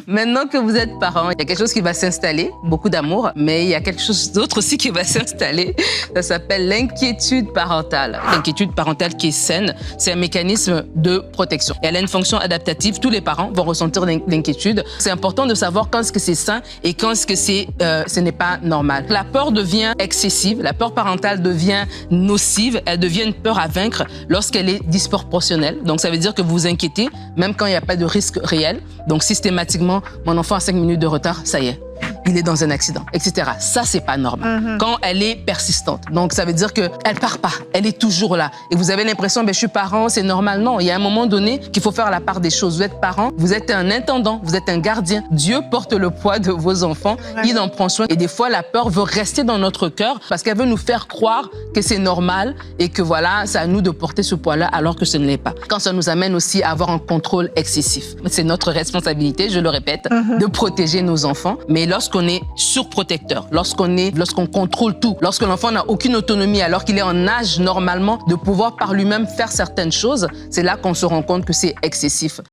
Maintenant que vous êtes parent, il y a quelque chose qui va s'installer, beaucoup d'amour, mais il y a quelque chose d'autre aussi qui va s'installer. Ça s'appelle l'inquiétude parentale. L'inquiétude parentale qui est saine, c'est un mécanisme de protection. Et elle a une fonction adaptative. Tous les parents vont ressentir l'inquiétude. C'est important de savoir quand est-ce que c'est sain et quand est-ce que ce n'est pas normal. La peur devient excessive, la peur parentale devient nocive, elle devient une peur à vaincre lorsqu'elle est disproportionnelle. Donc ça veut dire que vous vous inquiétez, même quand il n'y a pas de risque réel. Donc systématiquement, mon enfant a 5 minutes de retard, ça y est, il est dans un accident, etc. Ça, c'est pas normal. Quand elle est persistante, donc ça veut dire qu'elle part pas, elle est toujours là. Et vous avez l'impression, je suis parent, c'est normal. Non, il y a un moment donné qu'il faut faire la part des choses. Vous êtes parent, vous êtes un intendant, vous êtes un gardien. Dieu porte le poids de vos enfants, il en prend soin. Et des fois, la peur veut rester dans notre cœur parce qu'elle veut nous faire croire que c'est normal et que voilà, c'est à nous de porter ce poids-là alors que ce ne l'est pas. Quand ça nous amène aussi à avoir un contrôle excessif. C'est notre responsabilité, je le répète, de protéger nos enfants. Mais lorsqu'on est surprotecteur, lorsqu'on contrôle tout, lorsque l'enfant n'a aucune autonomie alors qu'il est en âge normalement de pouvoir par lui-même faire certaines choses, c'est là qu'on se rend compte que c'est excessif.